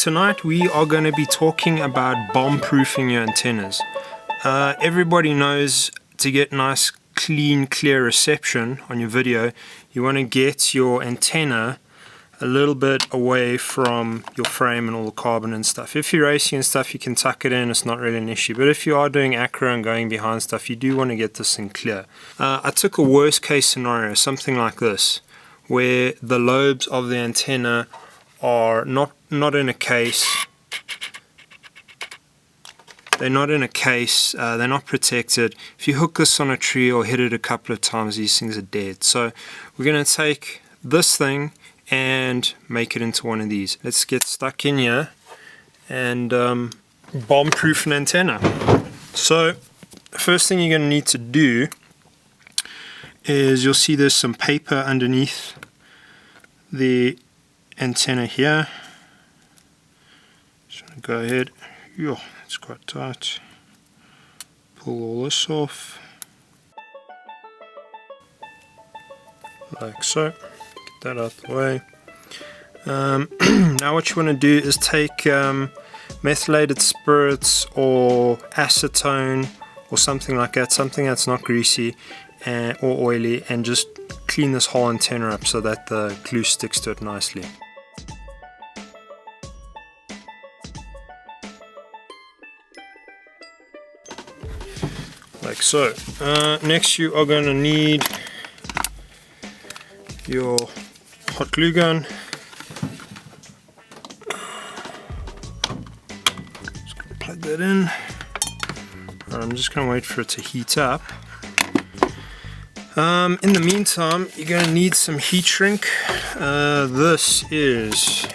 tonight we are going to be talking about bomb-proofing your antennas. Everybody knows to get nice, clean, clear reception on your video, you want to get your antenna a little bit away from your frame and all the carbon and stuff. If you're racing and stuff, you can tuck it in, it's not really an issue. But if you are doing acro and going behind stuff, you do want to get this thing clear. I took a worst case scenario, something like this, where the lobes of the antenna are not in a case. They're not in a case, they're not protected. If you hook this on a tree or hit it a couple of times, these things are dead. So we're going to take this thing and make it into one of these. Let's get stuck in here and bomb-proof an antenna. So the first thing you're going to need to do is, you'll see there's some paper underneath the antenna here. Just want to go ahead. Yo, it's quite tight. Pull all this off like so. That out the way. Now what you want to do is take methylated spirits or acetone or something like that, something that's not greasy or oily, and just clean this whole antenna up so that the glue sticks to it nicely. Like so. Next you are going to need your hot glue gun. Just gonna plug that in. I'm just gonna wait for it to heat up. In the meantime, you're gonna need some heat shrink. This is,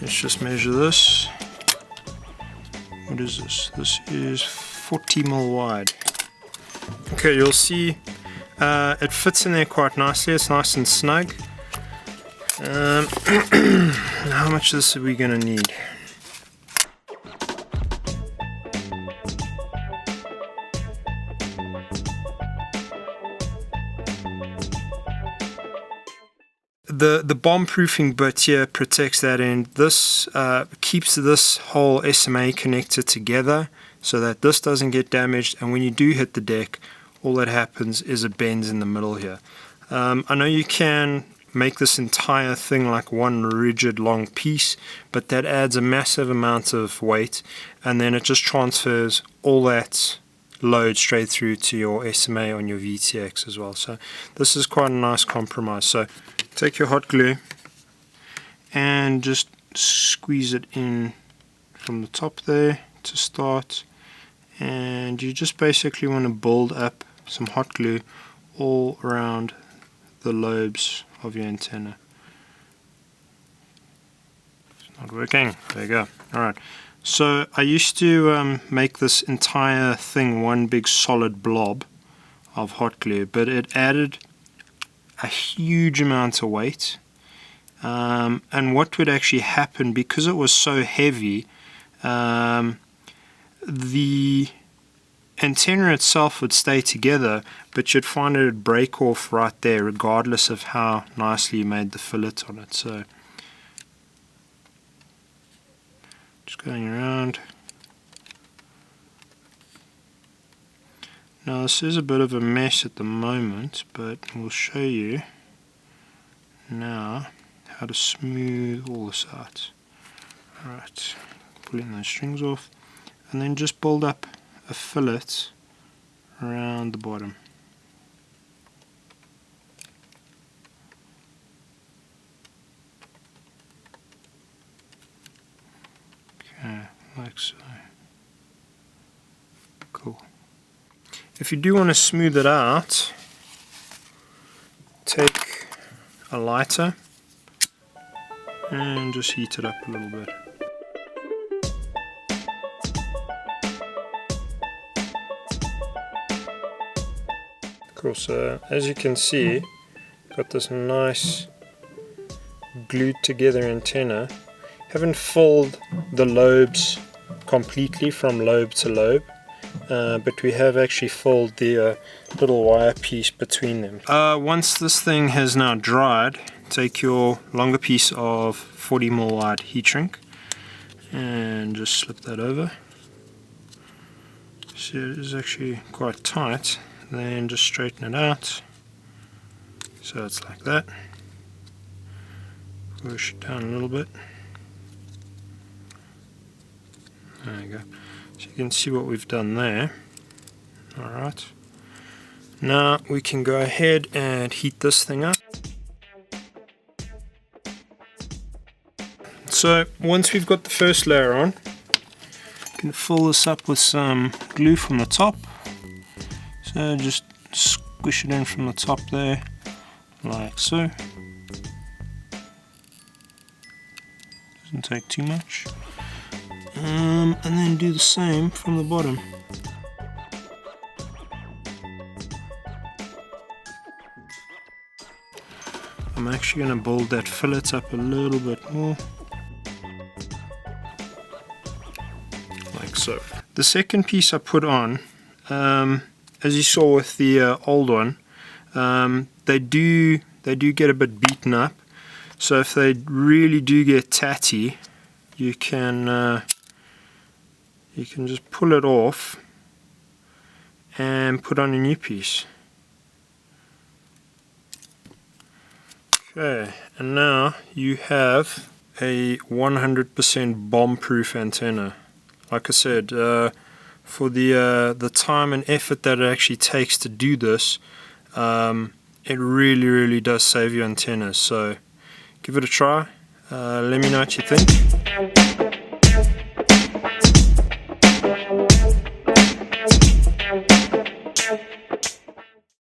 let's just measure this. What is this? This is 40 mil wide. Okay, you'll see it fits in there quite nicely. It's nice and snug. How much of this are we going to need? The bomb-proofing bit here protects that end. This keeps this whole SMA connector together so that this doesn't get damaged, and when you do hit the deck, all that happens is it bends in the middle here. I know you can make this entire thing like one rigid long piece, but that adds a massive amount of weight, and then it just transfers all that load straight through to your SMA on your VTX as well. So this is quite a nice compromise. So take your hot glue and just squeeze it in from the top there to start, and you just basically want to build up some hot glue all around the lobes of your antenna. It's not working. There you go. Alright, so I used to make this entire thing one big solid blob of hot glue, but it added a huge amount of weight, and what would actually happen, because it was so heavy, the antenna itself would stay together, but you'd find it would break off right there regardless of how nicely you made the fillet on it. So just going around. Now this is a bit of a mess at the moment, but we'll show you now how to smooth all this out. Alright, pulling those strings off, and then just build up a fillet around the bottom. Okay, like so. Cool. If you do want to smooth it out, take a lighter and just heat it up a little bit. Cool, so as you can see, got this nice glued together antenna. Haven't filled the lobes completely from lobe to lobe, but we have actually filled the little wire piece between them. Once this thing has now dried, take your longer piece of 40 mil wide heat shrink and just slip that over. See, it is actually quite tight. Then just straighten it out, so it's like that. Push it down a little bit. There you go. So you can see what we've done there. Alright. Now we can go ahead and heat this thing up. So once we've got the first layer on, you can fill this up with some glue from the top. So just squish it in from the top there, like so. Doesn't take too much. And then do the same from the bottom. I'm actually going to build that fillet up a little bit more. Like so. The second piece I put on, as you saw with the old one, they do get a bit beaten up. So if they really do get tatty, you can just pull it off and put on a new piece. Okay, and now you have a 100% bomb-proof antenna. Like I said, for the time and effort that it actually takes to do this, it really does save your antennas. So give it a try. Let me know what you think.